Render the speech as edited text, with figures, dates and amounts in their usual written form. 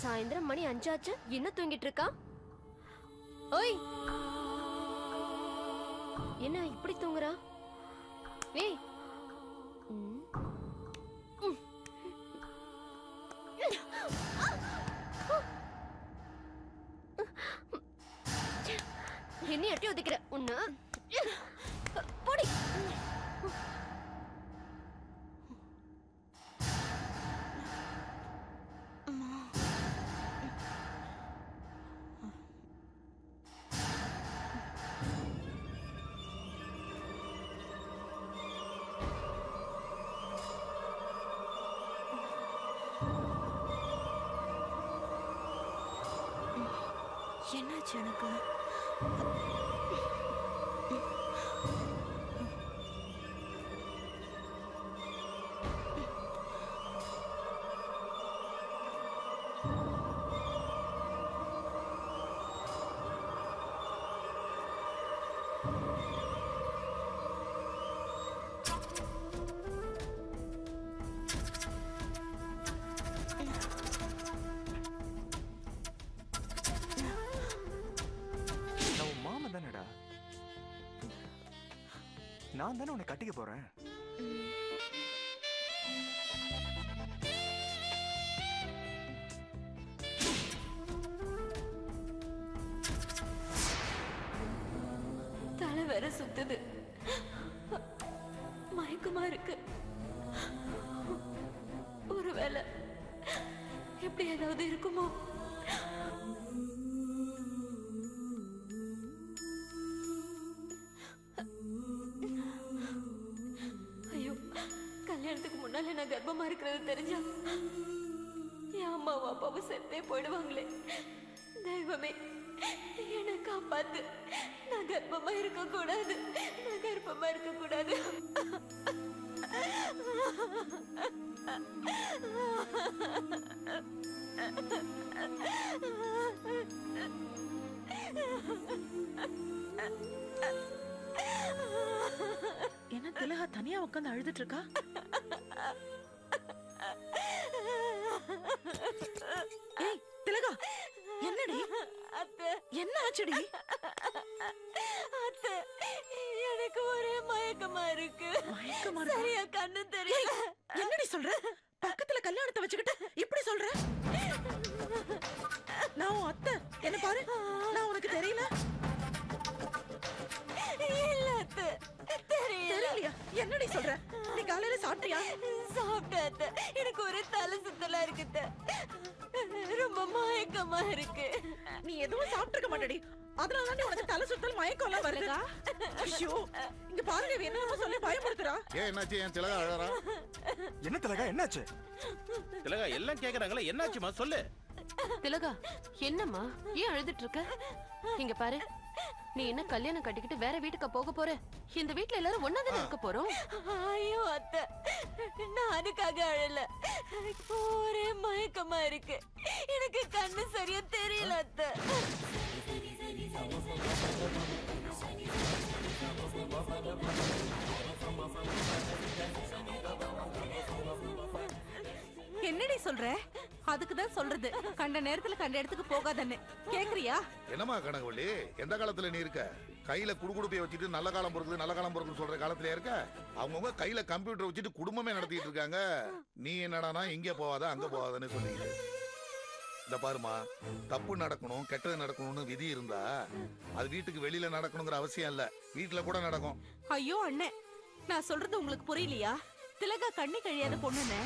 சாயந்தரம் மணி 5 ஆச்சு, இன்னும் தூங்கிட்டு இருக்கா? ஓய், என்ன இப்படி தூங்குறா? ஏய், என்ன எட்டி ஒதுக்கிற உன்ன? போடி. என்னாச்சு எனக்கு? நான் தானே உன்னை கட்டிக்க போறேன். தலை வேற சுத்துது, மயக்கமா இருக்கு. ஒருவேளை எப்படி ஏதாவது இருக்குமோ? ஐயோ, கல்யாணத்துக்கு முன்னால நான் கர்ப்பமா இருக்கிறது தெரிஞ்சா என் அம்மாவும் அப்பாவும் செத்தே போயிடுவாங்களே. தெய்வமே, என்னை காப்பாத்து. நான் கர்ப்பமா இருக்க கூடாது, நான் கர்ப்பமா இருக்க கூடாது. என்ன திலகா தனியா உட்காந்து அழுதுட்டு இருக்கா? ஏய் திலகா, என்னடி? என்ன ஆச்சுடி? எனக்கு ஒரே மயக்கமா இருக்கு. மயக்கமா சரியா கண்ணு தெரியல. என்னடி சொல்ற? பக்கத்துல கல்யாணத்தை வச்சுக்கிட்டு இப்படி சொல்ற? நான் உன் அத்தை, என்ன பாரு, நான் உனக்கு தெரியல? இல்ல அத்தை, தெரியலையா? என்னடி சொல்ற? நீ காலையில சாப்பிட்டியா? சாப்பிட்ட. எனக்கு ஒரே தலை சுத்தலா இருக்கு, ரொம்ப மயக்கமா இருக்கு. நீ எதுவும் சாப்பிட்டுருக்க மாட்டடி, அதனால உனக்கு தலை சுத்தல் மயக்கம் எல்லாம் வருதா? ஐயோ, இங்க பாருங்க, என்ன சொல்லி பயமுறுத்துறா. என்னாச்சு? என் திலகா அழறா? என்ன திலகா, என்னாச்சு? திலகா எல்லாம் கேக்குறாங்களே, என்னாச்சுமா சொல்லு. திலகா, என்னம்மா ஏன் அழுதுட்டு இருக்க? இங்க பாரு, நீ என்ன கல்யாணம் கட்டிக்கிட்டு வேற வீட்டுக்கு போக போற? இந்த வீட்ல எல்லாரும் ஒன்னாதான் இருக்க போறோம். ஐயோ அத்தை, நான் அதுக்காக அழல. ஒரே மயக்கமா இருக்கு, எனக்கு கண்ணு சரியா தெரியல அத்தை. என்னடி சொல்ற? அதுக்குதான் சொல்றது, கண்ட நேரத்துல கண்ட இடத்துக்கு போகாதன்னு. கேக்குறியா? என்னமா கனகவள்ளி, எந்த காலத்துல நீ இருக்க? கையில குடுகுடுப்பைய வச்சுட்டு நல்ல காலம் பொறுக்குது நல்ல காலம் பொறுக்குன்னு சொல்ற காலத்துல இருக்க? அவங்கவுங்க கையில கம்ப்யூட்டர் வச்சுட்டு குடும்பமே நடத்திட்டு இருக்காங்க. நீ என்னடானா இங்க போவாத அங்க போவாதன்னு சொல்லிட்டு. இந்த பாருமா, தப்பு நடக்கணும் கெட்டது நடக்கணும்னு விதி இருந்தா அது வீட்டுக்கு வெளியில நடக்கணுங்கிற அவசியம் இல்ல, வீட்டுல கூட நடக்கும். ஐயோ அண்ணே, நான் சொல்றது உங்களுக்கு புரியலையா? திலகா கண்ணி கழியாத பொண்ணுன்னு